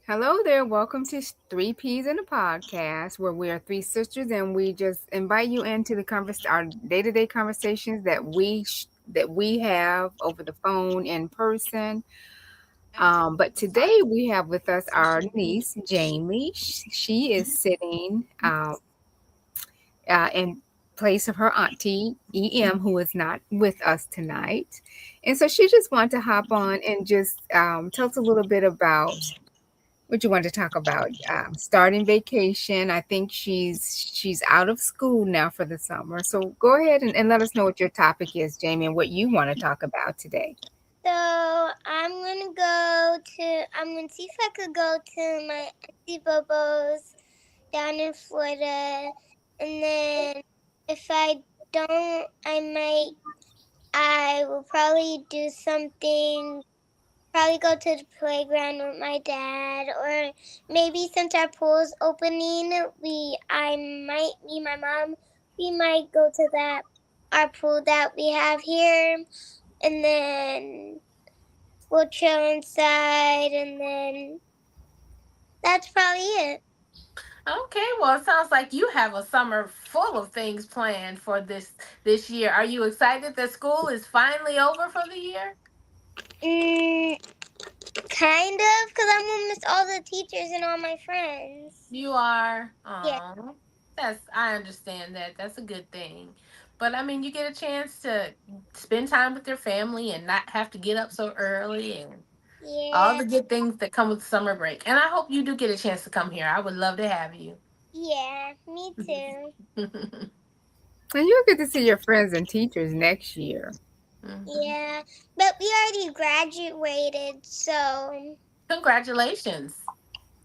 Hello there. Welcome to Three Peas in a Podcast, where we are three sisters, and we just invite you into our day-to-day conversations that we have over the phone in person. But today we have with us our niece Jamie. She is sitting in place of her auntie EM, who is not with us tonight, and so she just wanted to hop on and just tell us a little bit about what you want to talk about. Starting vacation. I think she's out of school now for the summer. So go ahead and let us know what your topic is, Jamie, and what you want to talk about today. So I'm gonna see if I could go to my auntie Bobo's down in Florida, and then if I don't, I will probably do something. Probably go to the playground with my dad, or maybe since our pool's opening, me and my mom, we might go to that our pool that we have here, and then we'll chill inside, and then that's probably it. Okay, well, it sounds like you have a summer full of things planned for this year. Are you excited that school is finally over for the year? Mm, kind of, because I'm gonna miss all the teachers and all my friends. You are. Yeah, Oh, I understand that. That's a good thing. But I mean, you get a chance to spend time with your family and not have to get up so early and all yeah, the good things that come with summer break. And I hope you do get a chance to come here. I would love to have you. yeah, me too. And you'll get to see your friends and teachers next year. Mhm. Yeah, but we already graduated, so Congratulations.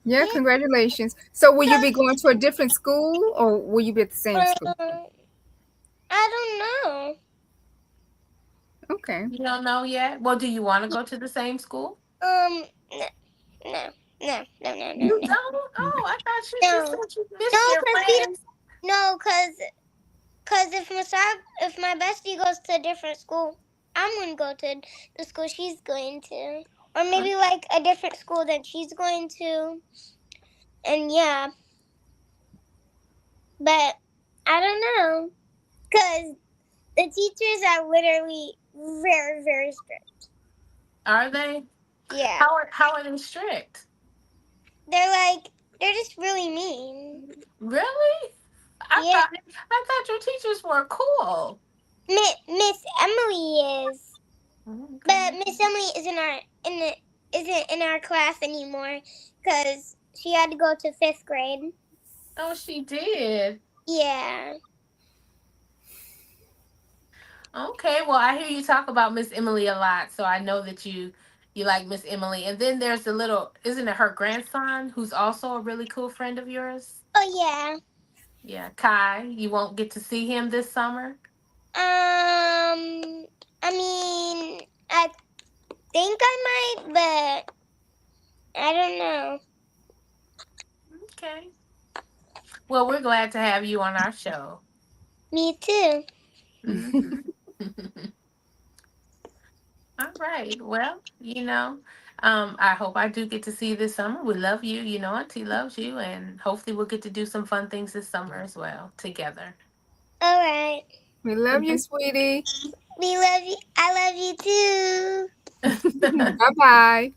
Yeah, yeah. congratulations. So will you be Cause going to a different school or will you be at the same school? um, I don't know. Okay. You don't know yet? Well, do you want to go to the same school? Um, no, no, no, no, no, no, You no, don't? Oh, I thought you just no, said you missed no, your cause we friends. don't. No, cause if my bestie goes to a different school, I'm gonna go to the school she's going to, or maybe like a different school that she's going to, and yeah, but I don't know, cause the teachers are literally very, very strict. Are they? Yeah, How are they strict? they're just really mean. Really? I Yeah, thought I thought your teachers were cool. Miss Emily is, but Okay. Miss Emily isn't in our class anymore because she had to go to fifth grade. Oh, she did. Yeah. Okay. Well, I hear you talk about Miss Emily a lot, so I know that you like Miss Emily. And then there's the little, isn't it her grandson who's also a really cool friend of yours? Oh yeah. Yeah, Kai. You won't get to see him this summer. I mean, I think I might, but I don't know. Okay. Well, we're glad to have you on our show. Me too. Mhm. All right. Well, I hope I do get to see you this summer. We love you. You know, Auntie loves you, and hopefully we'll get to do some fun things this summer as well together. All right. We love you, Mhm. sweetie. We love you. I love you too. Bye-bye.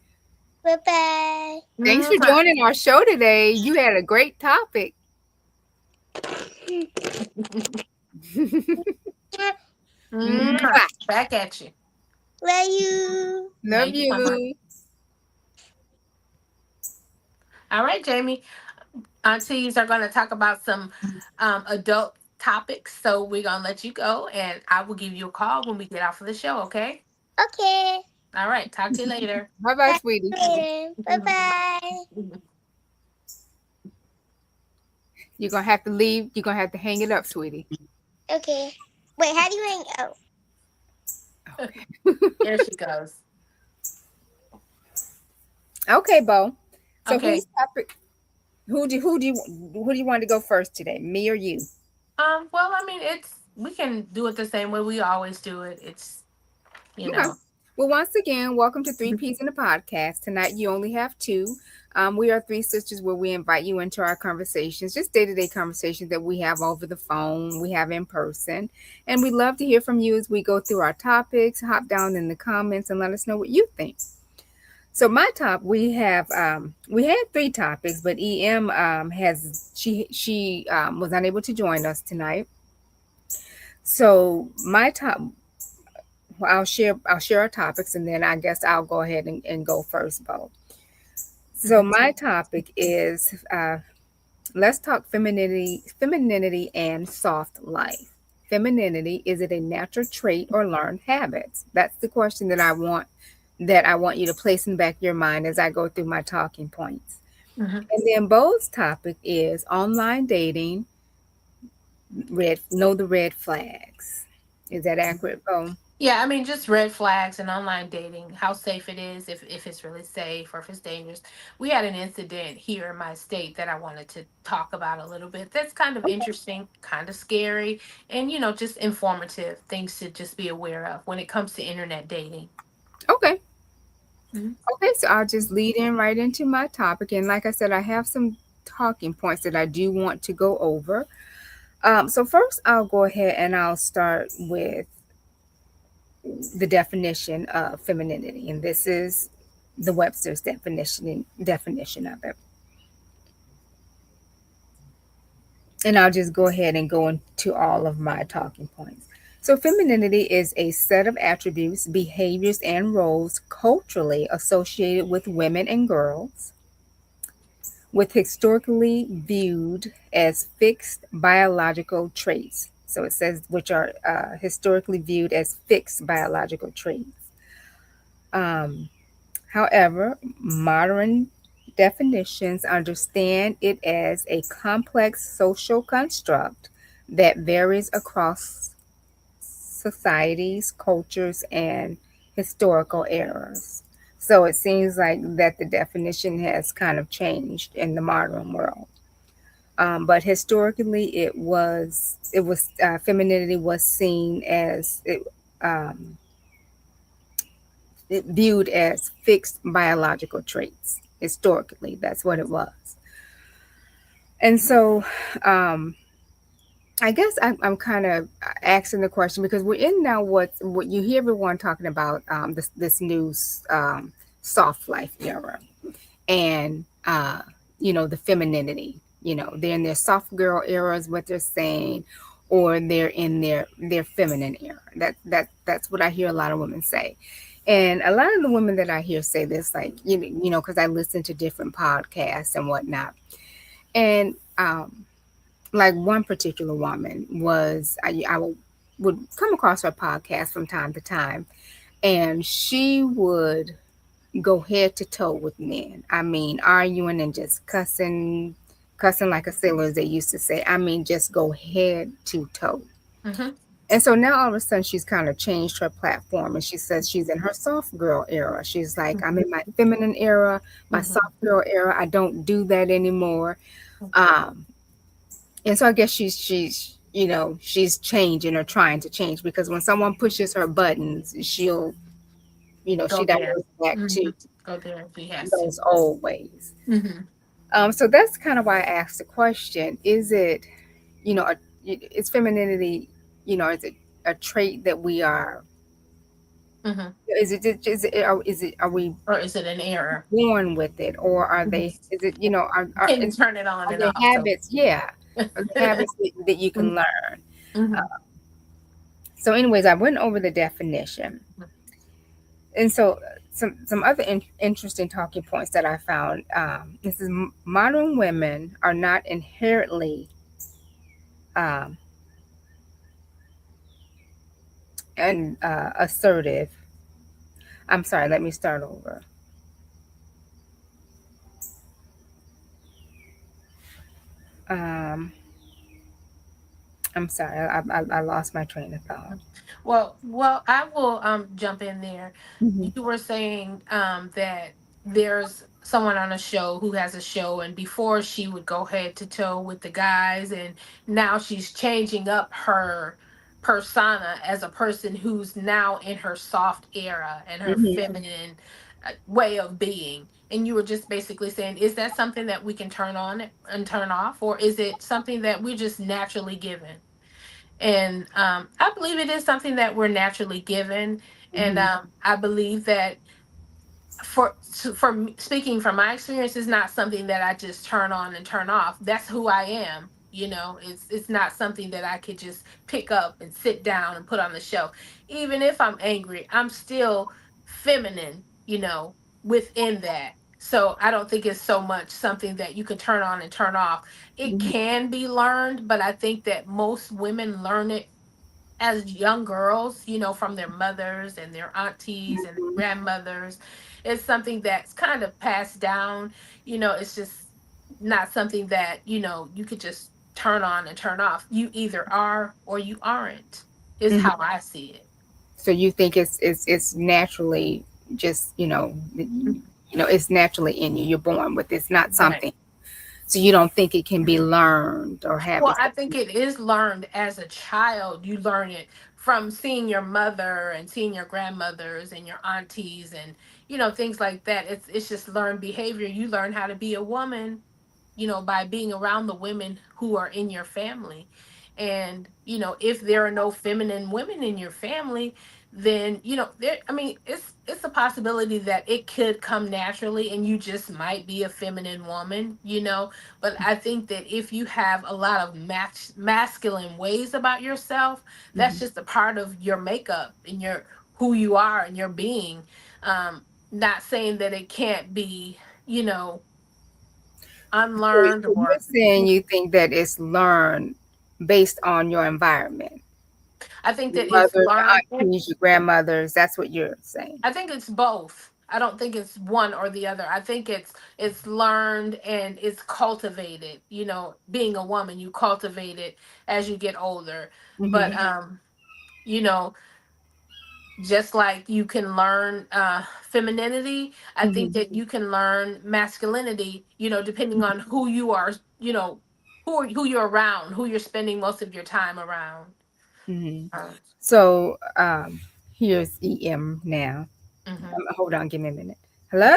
Bye bye. Thanks for Mwah. joining our show today. You had a great topic. Mwah. Mwah. Back at you. Love you. Love Thank you, Mama. you. All right, Jamie. Aunties are going to talk about some adult topics, so we're going to let you go, and I will give you a call when we get off of the show. Okay. Okay. All right. Talk to you later. Bye-bye, Talk sweetie. to you later. Bye bye. You're gonna have to leave. You're gonna have to hang it up, sweetie. Okay. Wait, how do you hang? Oh. There she goes. Okay, Bo. So Okay. who's topic? Who do you want to go first today? Me or you? Well, I mean, we can do it the same way we always do it. It's, you Okay. know. Well, once again, welcome to Three Peas in the Podcast. Tonight, you only have two. We are three sisters where we invite you into our conversations, just day to day conversations that we have over the phone, we have in person. And we love to hear from you as we go through our topics. Hop down in the comments and let us know what you think. So my top, we had three topics, but EM has she was unable to join us tonight. So my top, well, I'll share our topics, and then I guess I'll go ahead and go first, Bo. So Mhm. my topic is let's talk femininity and soft life. Femininity, is it a natural trait or learned habits? That's the question that I want you to place in the back of your mind as I go through my talking points. Mhm. And then Bo's topic is online dating, know the red flags. Is that accurate, Bo? Yeah, I mean, just red flags and online dating, how safe it is, if it's really safe or if it's dangerous. We had an incident here in my state that I wanted to talk about a little bit. That's kind of interesting, kind of scary, and just informative things to just be aware of when it comes to internet dating. Okay. Mhm. Okay, so I'll just lead in right into my topic. And like I said, I have some talking points that I do want to go over. So first, I'll go ahead and I'll start with the definition of femininity, and this is the Webster's definition of it. And I'll just go ahead and go into all of my talking points. So, femininity is a set of attributes, behaviors, and roles culturally associated with women and girls, with historically viewed as fixed biological traits. So it says, which are historically viewed as fixed biological traits. Um, However, modern definitions understand it as a complex social construct that varies across societies, cultures, and historical eras. So it seems like that the definition has kind of changed in the modern world. But historically, femininity was seen as it viewed as fixed biological traits. Historically, that's what it was. And so, um, I guess I'm kind of asking the question because we're in now what you hear everyone talking about, this new soft life era, and the femininity. They're in their soft girl era is what they're saying, or they're in their feminine era. That's what I hear a lot of women say. And a lot of the women that I hear say this, like, because I listen to different podcasts and whatnot. And like one particular woman was, would come across her podcast from time to time, and she would go head to toe with men. I mean, arguing and just cussing like a sailor, as they used to say. I mean, just go head to toe. Mhm. And so now all of a sudden she's kind of changed her platform, and she says she's in her soft girl era. She's like, I'm in my feminine era, my Mhm. soft girl era. I don't do that anymore. Um, and so I guess she's changing or trying to change, because when someone pushes her buttons, she Go there. diverts back to Mhm. Go there if he has to. those old ways. Mhm. So that's kind of why I asked the question: Is it, you know, a, is femininity, is it a trait that we are? Mhm. Are we Or is it an error? born with it, or are Mhm. they? Is it, you know, Can you turn it on are and there off? So. habits? Yeah, are there habits that you can Mhm. learn? Mhm. So, anyways, I went over the definition, and so some other interesting talking points that I found. This is modern women are not inherently um, and assertive. I'm sorry. Let me start over. Um, I'm sorry. I lost my train of thought. Well, I will jump in there. Hmm. You were saying that there's someone on a show who has a show, and before she would go head to toe with the guys, and now she's changing up her persona as a person who's now in her soft era and her Mhm. feminine way of being. And you were just basically saying, is that something that we can turn on and turn off, or is it something that we're just naturally given? And I believe it is something that we're naturally given. And Mhm. I believe that speaking from my experience, is not something that I just turn on and turn off. That's who I am. It's not something that I could just pick up and sit down and put on the shelf. Even if I'm angry, I'm still feminine, within that. So I don't think it's so much something that you can turn on and turn off. It Mhm. can be learned, but I think that most women learn it as young girls, from their mothers and their aunties and Mhm. grandmothers. It's something that's kind of passed down. It's just not something that, you could just turn on and turn off. You either are or you aren't, is Mhm. how I see it. So you think it's naturally just, it's naturally in you. You're born with it. It's not Right. something. So you don't think it can be learned or Well, habits I that think it is learned as a child. You learn it from seeing your mother and seeing your grandmothers and your aunties and things like that. It's just learned behavior. You learn how to be a woman, by being around the women who are in your family. And, if there are no feminine women in your family, then, there, I mean, it's a possibility that it could come naturally and you just might be a feminine woman. But I think that if you have a lot of masculine ways about yourself, that's Mhm. just a part of your makeup and your who you are and your being. Not saying that it can't be, you know, unlearned So you're or saying you think that it's learned based on your environment. I think Your that it's mothers, learned. your aunties, your grandmothers, that's what you're saying. I think it's both. I don't think it's one or the other. I think it's learned and it's cultivated. Being a woman, you cultivate it as you get older. But Mhm. you know, just like you can learn femininity, I think Mhm. that you can learn masculinity, depending on who you are, who you're around, who you're spending most of your time around. Mhm. Um, So, here's EM now. mhm. Hold on, give me a minute. Hello.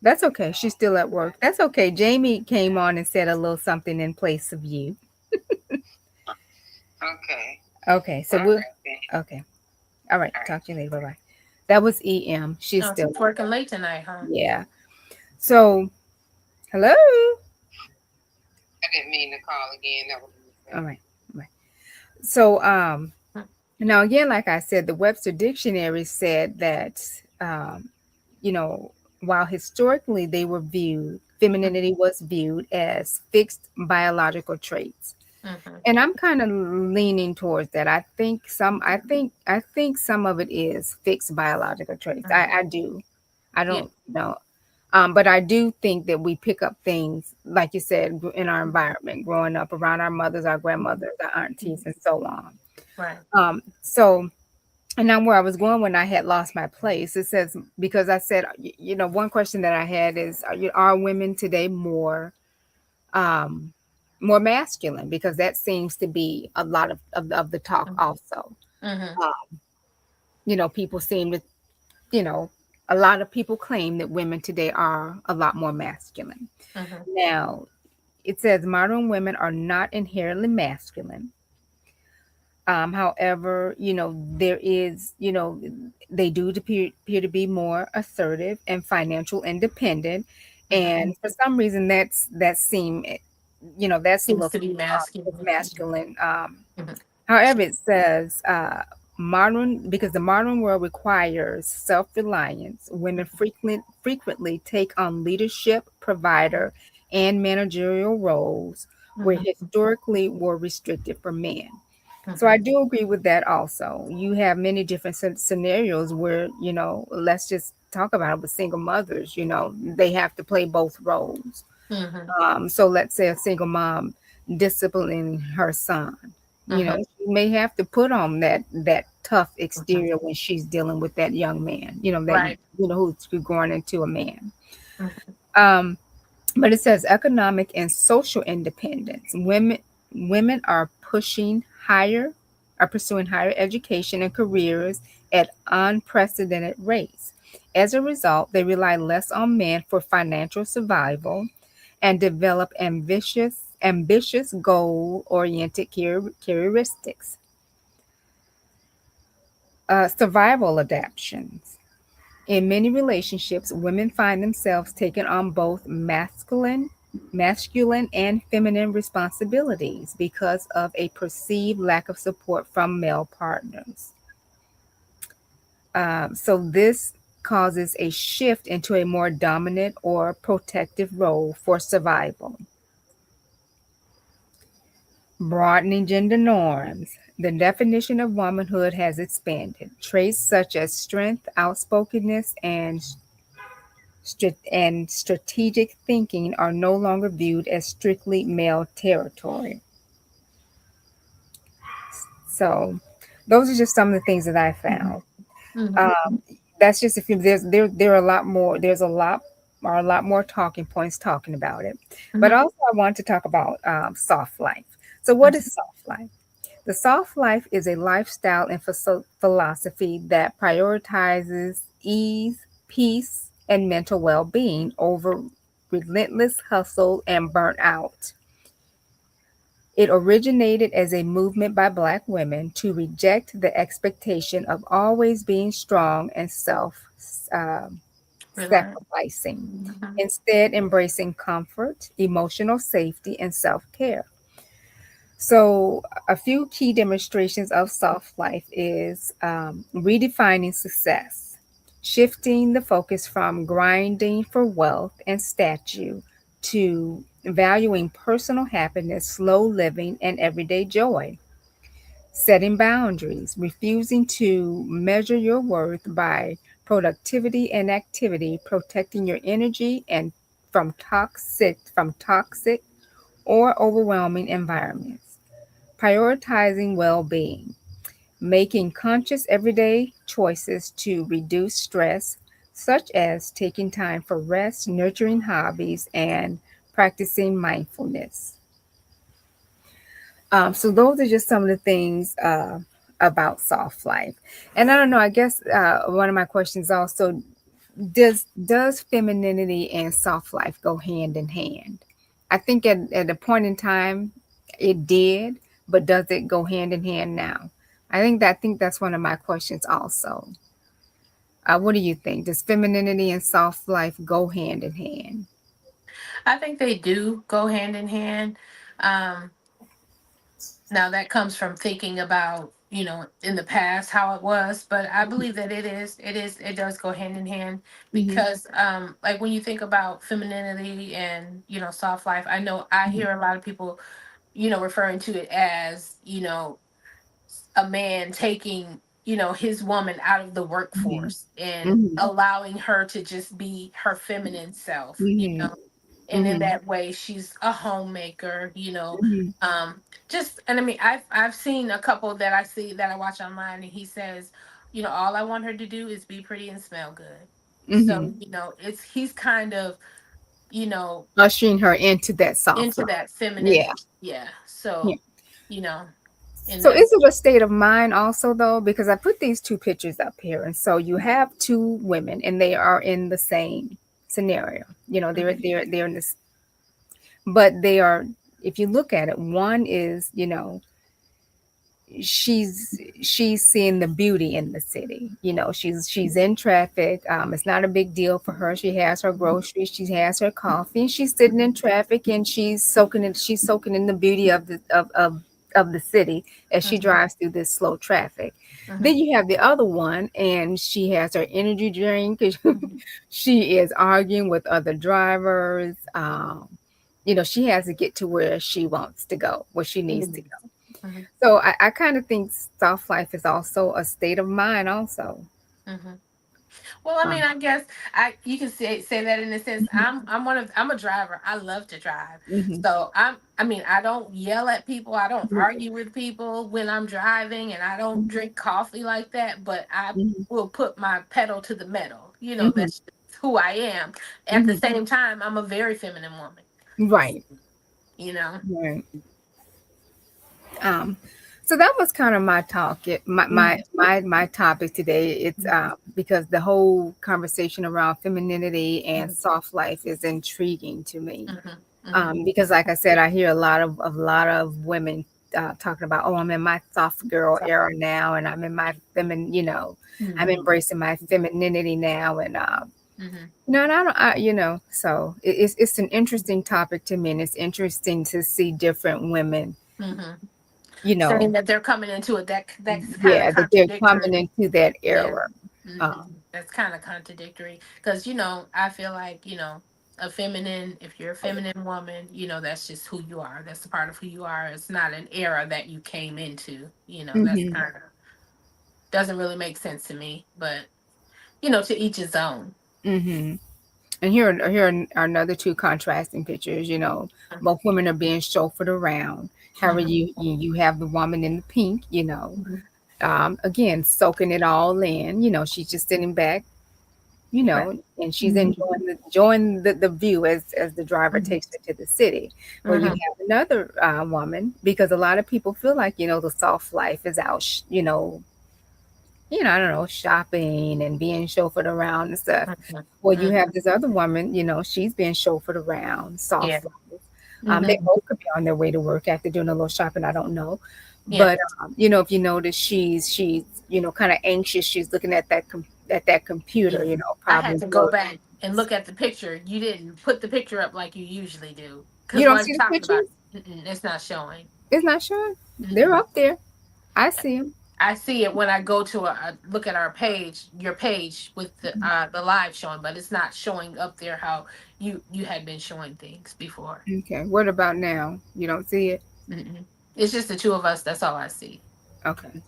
That's okay. She's still at work. That's okay. Jamie came on and said a little something in place of you. Okay. So we'll. Okay. All right. Talk to you later. Bye bye. That was EM. She's Oh, still. she's working late tonight, huh? Yeah. So, hello. All right. All right. So, now again, like I said, the Webster Dictionary said that, um, you know, while historically femininity was viewed as fixed biological traits. Mm-hmm. And I'm kind of leaning towards that. I think some of it is fixed biological traits. I, Mm-hmm. I do. I Yeah. don't know. But I do think that we pick up things, like you said, in our environment, growing up around our mothers, our grandmothers, our aunties, and so on. Right. So, and now where I was going when I had lost my place, it says, because I said, one question that I had is, are women today um, more masculine? Because that seems to be a lot of the talk also. Mm-hmm. Uh, people seem to, you know, a lot of people claim that women today are a lot more masculine. Mm-hmm. Now, it says modern women are not inherently masculine. However, there is, they do appear to be more assertive and financial independent. Mm-hmm. And for some reason, that seem, that's Seems look to be as masculine. masculine. Mm-hmm. However, it says because the modern world requires self-reliance. Women frequently take on leadership, provider, and managerial roles where Mm-hmm. historically were restricted for men. So I Mm-hmm. do agree with that also. You have many different scenarios where, let's just talk about it with single mothers, they have to play both roles. Mm-hmm. So let's say a single mom disciplining her son, Mm-hmm. she may have to put on that tough Mm-hmm. exterior when she's dealing with that young man, Right. who's growing into a man. Mm-hmm. Um, But it says economic and social independence. Women are pursuing higher education and careers at unprecedented rates. As a result, they rely less on men for financial survival and develop ambitious goal-oriented characteristics. Survival adaptations. In many relationships, women find themselves taking on both masculine and feminine responsibilities because of a perceived lack of support from male partners. So this causes a shift into a more dominant or protective role for survival. Broadening gender norms. The definition of womanhood has expanded. Traits such as strength, outspokenness, and strategic thinking are no longer viewed as strictly male territory. So, those are just some of the things that I Mhm. found. Mhm. Um, that's just a few. There are a lot more. There's a lot more talking points talking about it. But Mhm. also, I want to talk about soft life. So, what is soft life? The soft life is a lifestyle and philosophy that prioritizes ease, peace, and mental well being over relentless hustle and burnout. It originated as a movement by Black women to reject the expectation of always being strong and um, Reliant. sacrificing, Mhm. instead, embracing comfort, emotional safety, and self care. So, a few key demonstrations of soft life is redefining success, shifting the focus from grinding for wealth and stature to valuing personal happiness, slow living, and everyday joy. Setting boundaries, refusing to measure your worth by productivity and activity, protecting your energy and from toxic or overwhelming environments. Prioritizing well being, making conscious everyday choices to reduce stress, such as taking time for rest, nurturing hobbies, and practicing mindfulness. So, those are just some of the things about soft life. And I don't know, I guess one of my questions also, does femininity and soft life go hand in hand? I think at a point in time it did, but does it go hand in hand now? I think that's one of my questions also. What do you think? Does femininity and soft life go hand in hand? I think they do go hand in hand. Um, Now that comes from thinking about, in the past how it was, but I believe that it does go hand in hand Mm-hmm. because like when you think about femininity and, soft life, I know I hear a lot of people, referring to it as, a man taking, his woman out of the workforce and Mm-hmm. allowing her to just be her feminine self, Mm-hmm. and in that way she's a homemaker, Mm-hmm. just, and I mean, I've seen a couple that I see that I watch online, and he says, all I want her to do is be pretty and smell good. Mm-hmm. So, it's he's kind of, you know Ushering her into that soft into life. that Yeah. feminine, yeah. Yeah. So, you know in So that. is it a state of mind also though? Because I put these two pictures up here, and so you have two women, and they are in the same scenario. They're in this, but they are. If you look at it, one is she's seeing the beauty in the city. She's in traffic. It's not a big deal for her. She has her groceries, she has her coffee, and she's sitting in traffic, and she's soaking in the beauty of the city as she Mhm, drives through this slow traffic. mhm, Then you have the other one, and she has her energy drink. mhm, She is arguing with other drivers. She has to get to where she wants to go, where she needs to mhm, go. mhm, So I kind of think soft life is also a state of mind also. mhm. Well, I mean, Um, I guess you can say that in a sense. I'm a driver. I love to drive. mhm, So I mean, I don't yell at people. I don't argue with people when I'm driving, and I don't mhm, drink coffee like that. But I mhm, will put my pedal to the metal. mhm, who I am. At the Mhm. same time, I'm a very feminine woman, Right. you know. Right. Um, so that was kind of my talk. Mhm, My topic today. It's because the whole conversation around femininity and mhm, soft life is intriguing to me. mhm, mhm, Because, like I said, I hear a lot of women talking about, oh, I'm in my soft girl era now, and I'm in my I'm mhm, embracing my femininity now, and mhm, no, and I don't, so it's an interesting topic to me, and it's interesting to see different women, mhm. you know, Saying that they're coming into it, that's kind of yeah, that they're coming contradictory. into that Yeah. era. Um, That's kind of contradictory because, I feel like, if you're a feminine woman, that's just who you are. That's a part of who you are. It's not an era that you came into. That's hmm kind of doesn't really make sense to me, but, to each his own. hmm And here are another two contrasting pictures. Both women are being chauffeured around. However, Mhm, you have the woman in the pink. mhm. Again, soaking it all in. She's just sitting back. Right. And she's Mhm, enjoying the view as the driver mhm, takes her to the city. Where you mhm, have another woman, because a lot of people feel like the soft life is out, I don't know, shopping and being chauffeured around and stuff. mhm, Well, you have mhm. this other woman, she's being chauffeured around, Yeah. soft life. They Mhm. both could be on their way to work after doing a little shopping. I don't know, Yeah. but if you notice, she's kind of anxious. She's looking at that computer, Yeah. I had probably to go doing. back and look at the picture. You didn't put the picture up like you usually do. You Because don't while you're see the talking about pictures? it, it's not showing. It's not showing. They're Mm-mm. up there. I see them. I see it when I go to look at our page, your page with the live showing, but it's not showing up there how you had been showing things before. Okay. What about now? You don't see it? Mm-mm. It's just the two of us. That's all I see. Okay.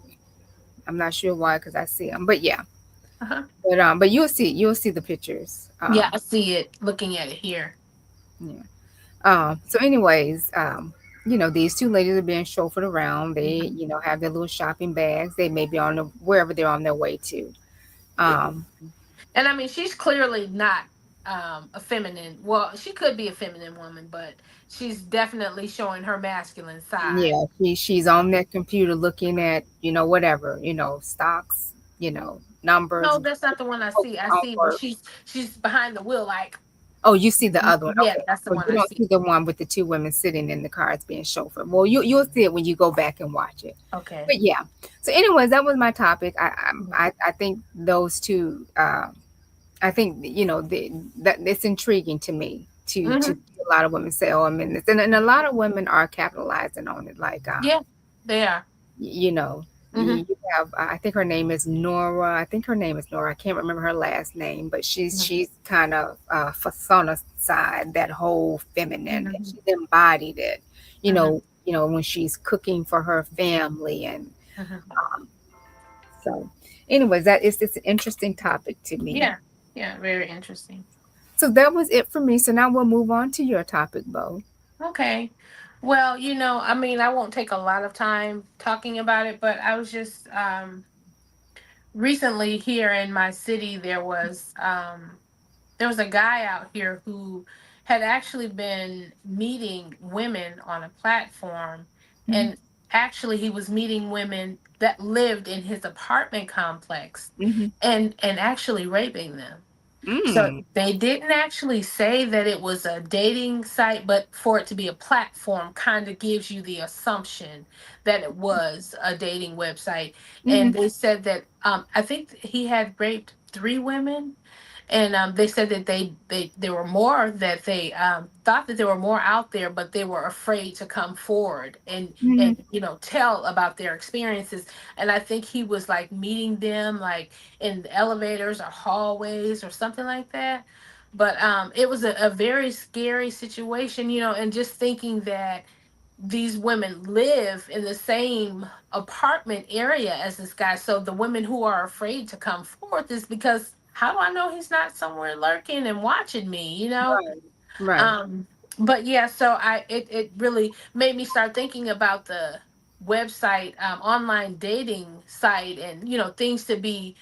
I'm not sure why, because I see them. But yeah. Uh-huh. But you'll see the pictures. Yeah, I see it looking at it here. Yeah. So anyways, these two ladies are being chauffeured around. They, Mhm. have their little shopping bags. They may be wherever they're on their way to. Um, And I mean, she's clearly not a feminine. Well, she could be a feminine woman, but she's definitely showing her masculine side. yeah, she's on that computer looking at, whatever, stocks, numbers, No, that's not the one I see. I see where homework. she's behind the wheel, like, Oh, you see the other one. yeah, Okay. that's the So one you I don't see. see the one with the two women sitting in the car. It's being chauffeured. Well, you'll see it when you go back and watch it. Okay. But yeah. So anyways, that was my topic. I think those two. I think that it's intriguing to me to Hmm. see a lot of women say, "Oh, I'm in this," and a lot of women are capitalizing on it. Like, Yeah, they are. you know, Hmm. you have. I think her name is Nora. I think her name is Nora. I can't remember her last name, but she's kind of persona side that whole feminine. And Hmm. she's embodied it. You Hmm. know, when she's cooking for her family, and Hmm. so. Anyways, that is it's an interesting topic to me. Yeah, yeah, very interesting. So that was it for me. So now we'll move on to your topic, Bo. Okay. Well, I mean, I won't take a lot of time talking about it, but I was just recently here in my city there was a guy out here who had actually been meeting women on a platform, Mm-hmm. and actually he was meeting women that lived in his apartment complex Mm-hmm. and actually raping them. So Mm. they didn't actually say that it was a dating site, but for it to be a platform kind of gives you the assumption that it was a dating website. Mm-hmm. And they said that I think he had raped three women, and they said that there were more, that they thought that there were more out there, but they were afraid to come forward Mm-hmm. and tell about their experiences. And I think he was like meeting them like in the elevators or hallways or something like that. But it was a very scary situation, and just thinking that these women live in the same apartment area as this guy. So the women who are afraid to come forth is because, how do I know he's not somewhere lurking and watching me, Right. Right. Um, but yeah, so it really made me start thinking about the website, online dating site, and things to be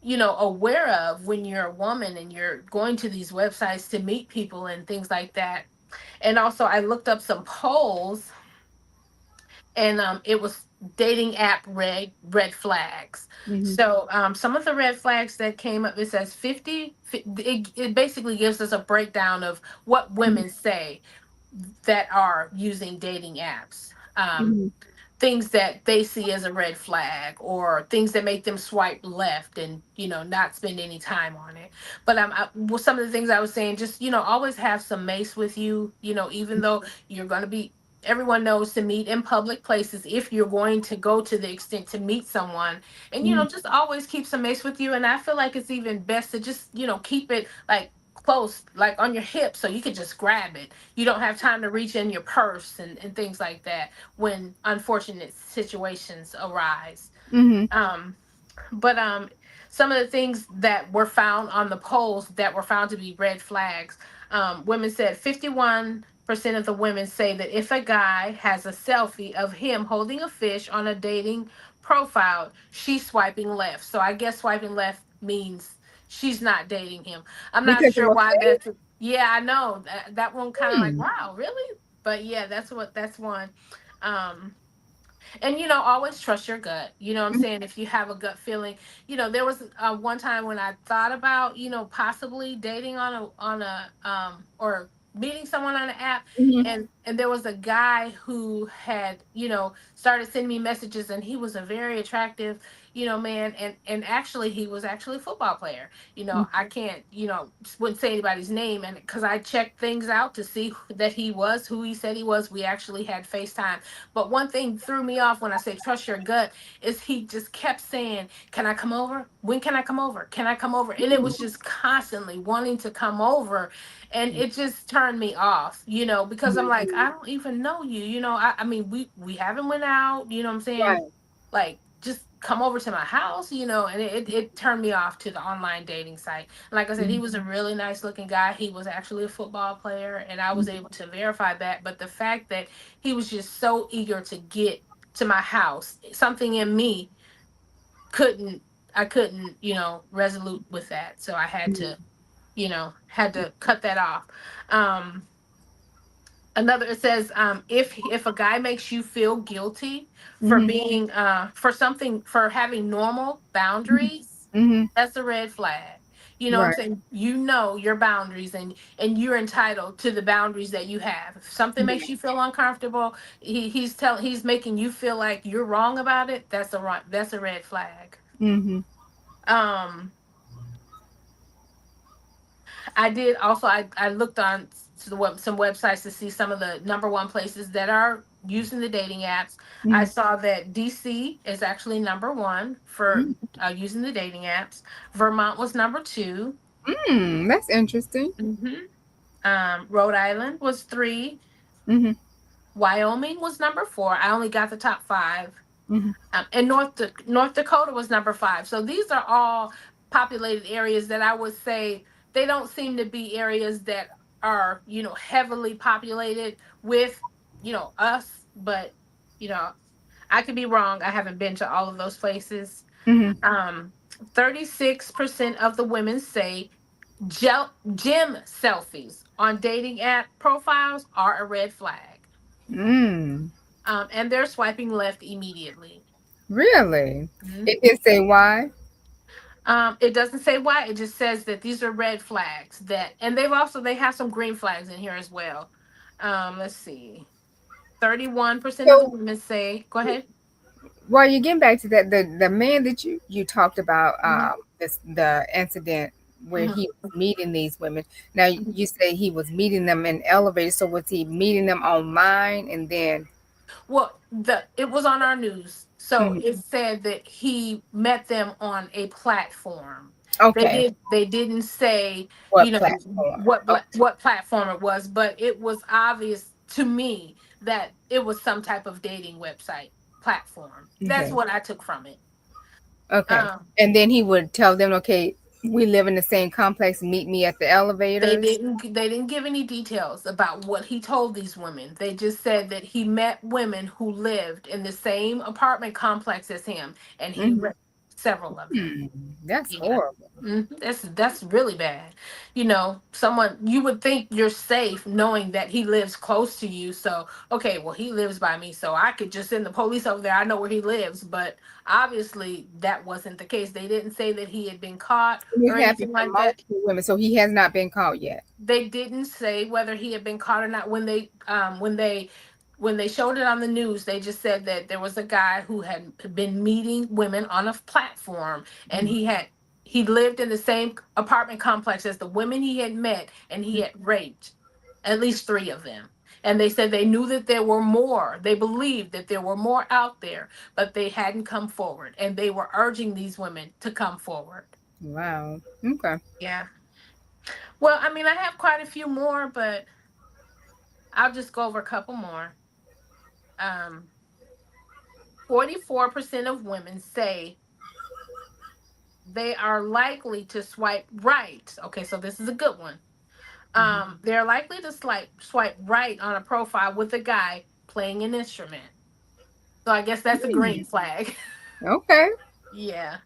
aware of when you're a woman and you're going to these websites to meet people and things like that. And also I looked up some polls, and it was dating app red flags. Mm-hmm. So some of the red flags that came up, it says 50, it basically gives us a breakdown of what women say that are using dating apps. Mm-hmm. Things that they see as a red flag, or things that make them swipe left and not spend any time on it. But well, some of the things I was saying, just always have some mace with you, even though you're going to be, everyone knows to meet in public places, if you're going to go to the extent to meet someone. And Mm-hmm. just always keep some mace with you. And I feel like it's even best to just keep it like close, like on your hip, so you can just grab it. You don't have time to reach in your purse and things like that when unfortunate situations arise. Mm-hmm. Um, but some of the things that were found on the polls that were found to be red flags, women said 51% of the women say that if a guy has a selfie of him holding a fish on a dating profile, she's swiping left. So I guess swiping left means she's not dating him. I'm not Because it sure was why fake. that's. Yeah, I know that one kind of like, Hmm. wow, really? But yeah, that's one. Um, and always trust your gut. I'm saying, if you have a gut feeling. There was one time when I thought about possibly dating on a or meeting someone on an app. Mm-hmm. And there was a guy who had started sending me messages, and he was a very attractive man. And actually, he was actually a football player. I can't, wouldn't say anybody's name, and because I checked things out to see that he was who he said he was. We actually had FaceTime. But one thing threw me off when I say trust your gut is he just kept saying, "Can I come over? When can I come over? Can I come over?" And it was just constantly wanting to come over. And it just turned me off, because I'm like, I don't even know you. I mean, we haven't went out, you know what I'm saying? Right. Like, just come over to my house, and it turned me off to the online dating site. And like I said, he was a really nice looking guy. He was actually a football player, and I was able to verify that. But the fact that he was just so eager to get to my house, something in me couldn't, I couldn't, resolute with that. So I had to cut that off. Um, Another, it says, if a guy makes you feel guilty for Mm-hmm. being for something, for having normal boundaries, Mm-hmm. that's a red flag. You know what I'm Right. saying? Your boundaries, and you're entitled to the boundaries that you have. If something makes you feel uncomfortable, he's making you feel like you're wrong about it. That's a red flag. Mm-hmm. Um I did also. I looked on to some websites to see some of the number one places that are using the dating apps. I Mm-hmm. saw that DC is actually number one for using the dating apps. Vermont was number two. Mm-hmm. That's interesting. hmm Rhode Island was three. Mm-hmm. Wyoming was number four. I only got the top five. Mm-hmm. And North Dakota was number five. So these are all populated areas that I would say they don't seem to be areas that are heavily populated with us. But you know I could be wrong. I haven't been to all of those places. Mm-hmm. 36% of the women say gym selfies on dating app profiles are a red flag. Mm. And they're swiping left immediately. Really? Mhm. It did say why? It doesn't say why. It just says that these are red flags. And they have some green flags in here as well. Let's see. 31% of the So women say. Go ahead. while you're getting back to that, the man that you talked about, hmm this the incident where hmm he was meeting these women. Now you say he was meeting them in elevators. So was he meeting them online and then? Well, it was on our news, so Mhm. it said that he met them on a platform. Okay. They didn't say, What platform? what platform it was, but it was obvious to me that it was some type of dating website platform. That's Okay. what I took from it. Okay. Um, And then he would tell them, okay, we live in the same complex. Meet me at the elevators. they didn't give any details about what he told these women. They just said that he met women who lived in the same apartment complex as him, and he Hmm. several of them. That's Yeah. horrible. That's really bad. Someone you would think you're safe knowing that he lives close to you. So, okay, well, he lives by me, so I could just send the police over there. I know where he lives, but obviously that wasn't the case. They didn't say that he had been caught And or this happened anything to like that. multiple women, so he has not been caught yet. They didn't say whether he had been caught or not. When they showed it on the news, they just said that there was a guy who had been meeting women on a platform, and he lived in the same apartment complex as the women he had met, and he had raped at least three of them. And they said they knew that there were more. They believed that there were more out there, but they hadn't come forward, and they were urging these women to come forward. Wow. Okay. Yeah. Well, I mean, I have quite a few more, but I'll just go over a couple more. Um, 44% of women say they are likely to swipe right. Okay, so this is a good one. They're likely to swipe right on a profile with a guy playing an instrument. So I guess that's a Hmm. green flag. Okay. Yeah.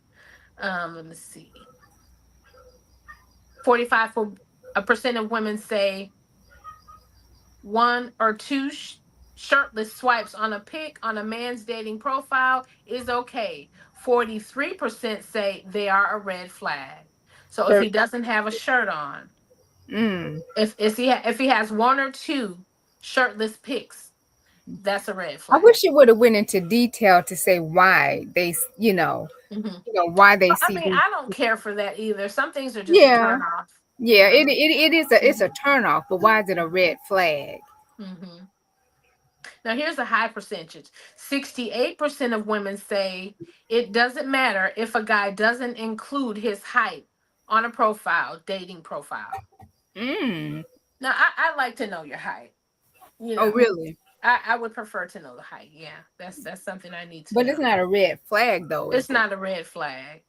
Let me see. 45 for a percent of women say one or two shirtless swipes on a pic on a man's dating profile is okay. 43% say they are a red flag. So if Third. he doesn't have a shirt on, Mm. if he has one or two shirtless pics, that's a red I flag. wish you would have went into detail to say why Hmm. why they I see mean, these. I don't care for that either. Some things are just a Yeah. turn off. Yeah. It's a turn off, but why is it a red flag? Hmm. Now, here's a high percentage. 68% of women say it doesn't matter if a guy doesn't include his height on a profile, dating profile. Mm. Now, I like to know your height. You Oh, know, really? I would prefer to know the height. Yeah, that's something I need to But it's know. not a red flag, though, It's is it? not a red flag.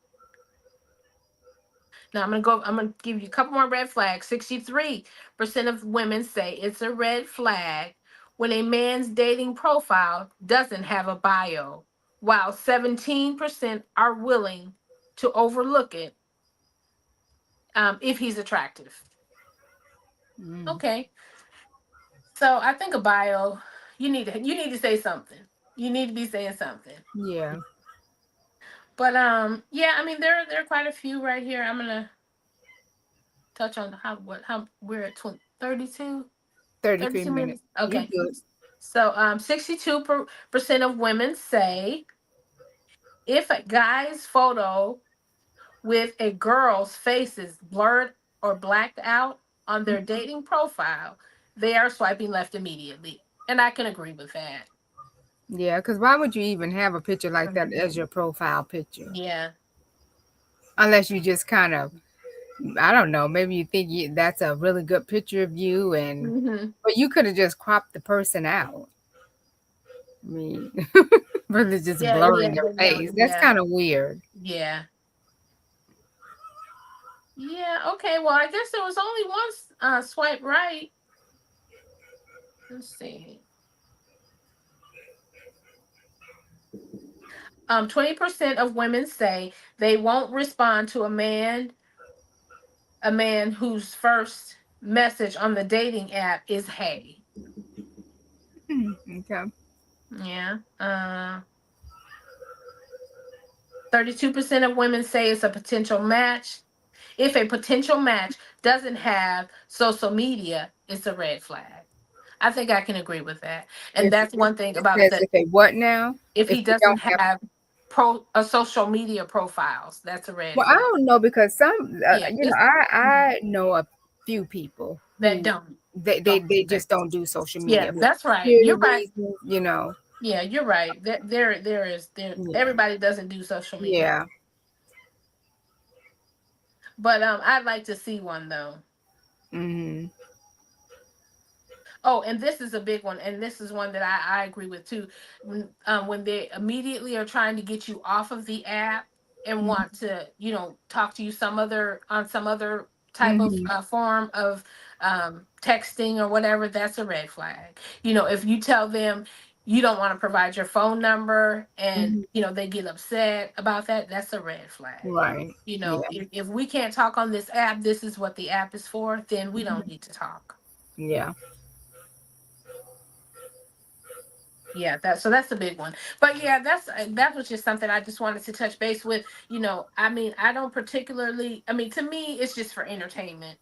Now, I'm gonna give you a couple more red flags. 63% of women say it's a red flag when a man's dating profile doesn't have a bio, while 17% are willing to overlook it if he's attractive. Mm. Okay, so I think a bio, you need to say something. You need to be saying something. Yeah. But yeah, I mean there are quite a few right here. I'm gonna touch on how we're at 32. 33 32 minutes. minutes. You Okay. good. So 62% of women say if a guy's photo with a girl's face is blurred or blacked out on their dating profile, they are swiping left immediately. And I can agree with that. Yeah, because why would you even have a picture like that Mhm. as your profile picture? Yeah. Unless you just kind of, I don't know, maybe you think that's a really good picture of you, Hmm. but you could have just cropped the person out. I mean, really just Yeah, yeah, blurring their yeah, no, face. That's yeah, kind of weird. yeah. Yeah, okay. Well, I guess there was only one swipe right. Let's see. 20% of women say they won't respond to a man whose first message on the dating app is "Hey." Hmm, okay. Yeah. 32% of women say it's a potential match. If a potential match doesn't have social media, it's a red flag. I think I can agree with that. And If that's one thing it about says the if they what now? if If he they don't doesn't have, have social media profiles, that's a red well, I flag. don't know because some, Yeah, it's mhm, I know a few people that who don't they do that. just don't do social Yeah, media for that's right. security You're right. reasons. Yeah, you're right. There Yeah. everybody doesn't do social media. Yeah. But I'd like to see one though. Hmm. Oh, and this is a big one, and this is one that I agree with too. When they immediately are trying to get you off of the app and want to, talk to you some other type of Hmm. form of texting or whatever, that's a red flag. If you tell them you don't want to provide your phone number, and Mhm. they get upset about that, that's a red flag. Right. Yeah. If we can't talk on this app, this is what the app is for, then we don't Mhm. need to talk. Yeah. Yeah, that's a big one. But yeah, that was just something I just wanted to touch base with. I mean, I don't particularly. I mean, to me, it's just for entertainment.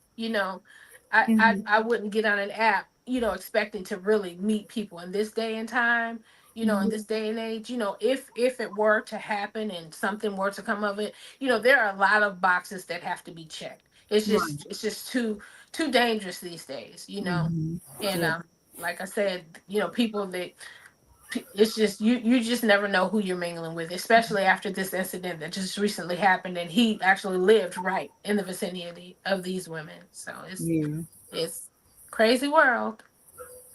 I Mhm. I wouldn't get on an app, expecting to really meet people in this day and time. In Mhm. this day and age, if it were to happen and something were to come of it, there are a lot of boxes that have to be checked. Right. It's just too dangerous these days. Mhm. And Yeah. like I said, people that it's just you just never know who you're mingling with, especially after this incident that just recently happened, and he actually lived right in the vicinity of these women. So Yeah. it's crazy world.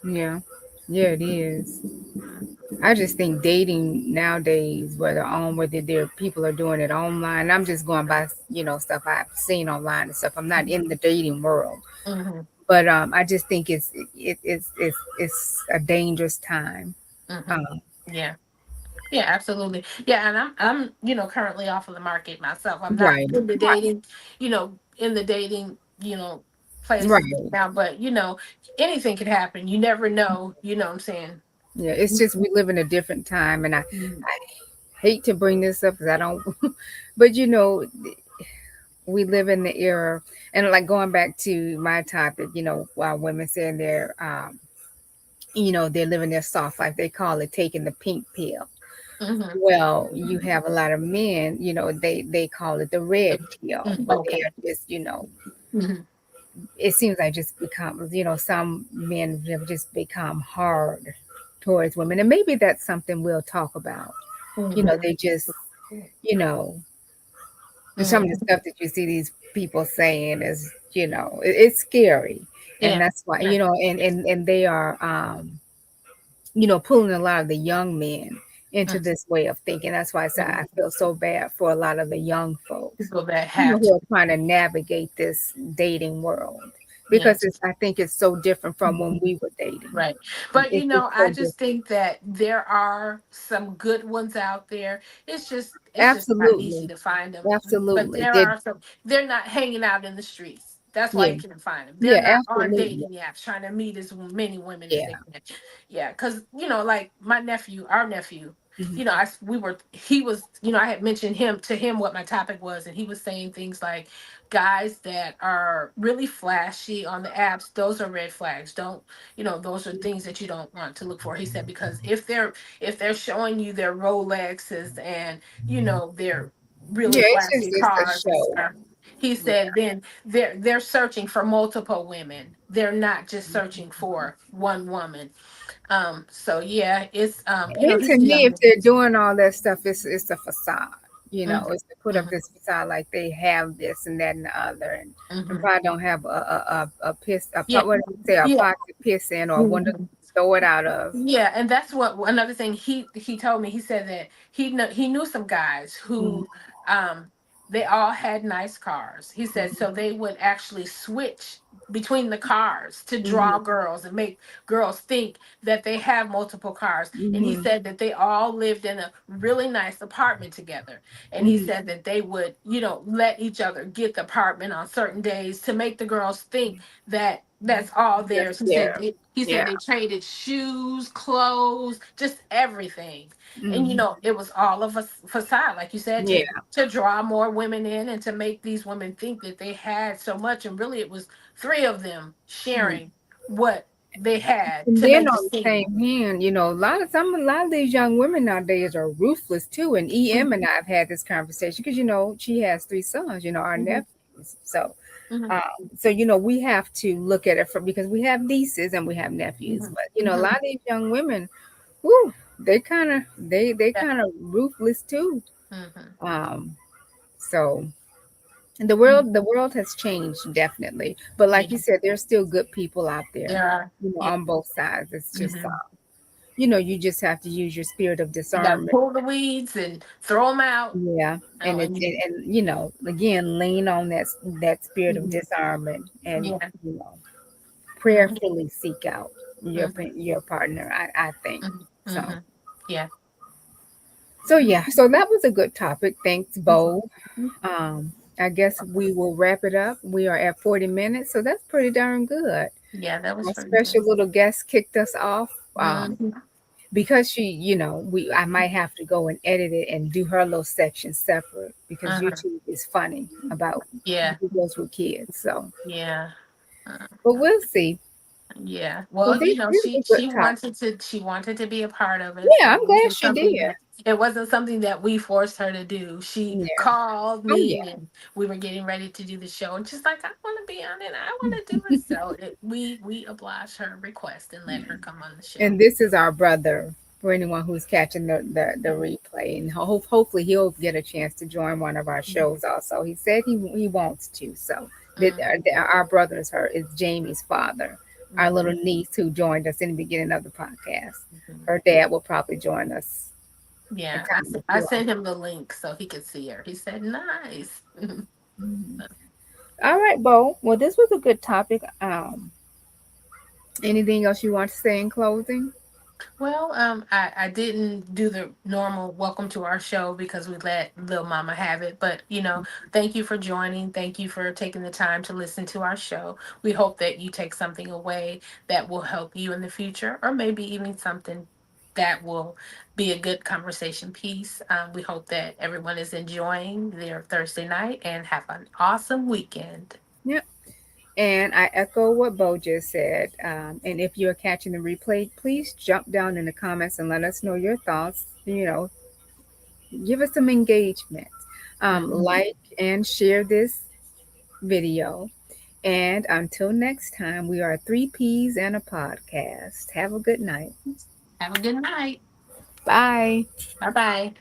Yeah. Yeah, it is. I just think dating nowadays, whether there people are doing it online. I'm just going by stuff I've seen online and stuff. I'm not in the dating world, Hmm. but I just think it's a dangerous time. Hmm. Um, Yeah. Yeah, absolutely. Yeah, and I'm currently off of the market myself. I'm not right, in the dating, in the dating, places right. now, but anything could happen. You never know, what I'm saying. Yeah, it's just we live in a different time, and Mhm. I hate to bring this up because I don't, but we live in the era, and like going back to my topic, while women saying they're living their soft life, they call it taking the pink pill. Mhm. Well, you have a lot of men, they call it the red pill, Mhm. but they Okay. are just, Mhm. it seems like just become, some men have just become hard towards women, and maybe that's something we'll talk about. Mhm. They just, you know, some of the Mhm. stuff that you see these people saying is, it's scary. And Yeah. that's why, Yeah. and they are, pulling a lot of the young men into Mm. this way of thinking. That's why I Mhm. feel so bad for a lot of the young folks, People that have who to. are trying to navigate this dating world, because Yes. I think it's so different from when Mhm. we were dating. Right. But It's so I just different. think that there are some good ones out there. It's just not easy Absolutely. to find them. But Absolutely. there are some, they're not hanging out in the streets. That's why Yeah. you can't find them. They're Yeah, not on absolutely. dating apps trying to meet as many women as they Yeah. can. Yeah, because like my nephew, our nephew, Mhm. he was, I had mentioned him to him what my topic was, and he was saying things like guys that are really flashy on the apps, those are red flags. Don't those are things that you don't want to look for. He said, because if they're showing you their Rolexes and their really Yeah, flashy it's a cars and show. stuff, he Yeah. said, then they're searching for multiple women. They're not just searching for one woman. So yeah, it's And to he's a me, young if they're man. doing all that stuff, it's a facade. Mm-hmm, It's to put up mm-hmm, this facade like they have this and that and the other, and mm-hmm. probably don't have a piss Yeah, what do they say, a yeah. pot to piss in or a window Mhm. to throw it out of. Yeah, and that's what another thing he told me. He said that he knew some guys Mm, who they all had nice cars. He said mm, so they would actually switch between the cars to mhm, draw girls and make girls think that they have multiple cars. And he mhm, said that they all lived in a really nice apartment together. And he mhm. said that they would, let each other get the apartment on certain days to make the girls think that that's all Yes, theirs. yeah, He said yeah. they traded shoes, clothes, just everything. And Hmm. it was all of a facade, like you said, Yeah. to draw more women in and to make these women think that they had so much. And really it was three of them Mm. sharing what they had And to then make it on the seem. same hand, a lot of these young women nowadays are ruthless too. And EM Mhm, and I have had this conversation because she has three sons, our mhm, nephews. So mhm, Um, we have to look at it from because we have nieces and we have nephews, mhm, but a mhm. lot of these young women, whoo, they Yeah. kind of ruthless too. Mhm, Um, so mhm. the world has changed definitely, but like Yeah, you said, there's still good people out there, there are. Yeah. on both sides. It's just Mhm. you just have to use your spirit of You got to discernment. pull the weeds and throw them out. Yeah, Oh, and again lean on that spirit of mhm. discernment and Yeah. you know Mhm, prayerfully seek out mhm, your partner. I think. mhm. So, Mhm. Yeah. so that was a good topic. Thanks, Bo. Mhm. I guess we will wrap it up. We are at 40 minutes, so that's pretty darn good. Yeah, that was Our pretty special good. little guest kicked us off. Mhm. Because she, I might have to go and edit it and do her little section separate because Uh-huh. YouTube is funny about Yeah. videos with kids. So, Yeah. but we'll see. Yeah. Well, Well, this is a good topic. she wanted to be a part of it, Yeah, so I'm glad she did. it wasn't something that we forced her to do. She Yeah. called Oh me yeah. and we were getting ready to do the show and she's like, I want to be on it. I want to do it. So we obliged her request and let her come on the show. And this is our brother for anyone who's catching the replay, and hopefully he'll get a chance to join one of our shows. Also, he said he wants to. So our brother is Jamie's father, our Mm-hmm. little niece who joined us in the beginning of the podcast. Hmm. Her dad will probably join us in Yeah, time as I well. sent him the link so he could see her. He said, "Nice." Mhm. All right, Bo. Well, this was a good topic. Anything else you want to say in closing? Well, I didn't do the normal welcome to our show because we let Lil Mama have it. But, thank you for joining. Thank you for taking the time to listen to our show. We hope that you take something away that will help you in the future, or maybe even something that will be a good conversation piece. We hope that everyone is enjoying their Thursday night and have an awesome weekend. Yep. And I echo what Bo just said. And if you're catching the replay, please jump down in the comments and let us know your thoughts. Give us some engagement. Mhm. Like and share this video. And until next time, we are three P's and a podcast. Have a good night. Have a good night. Bye. Bye bye.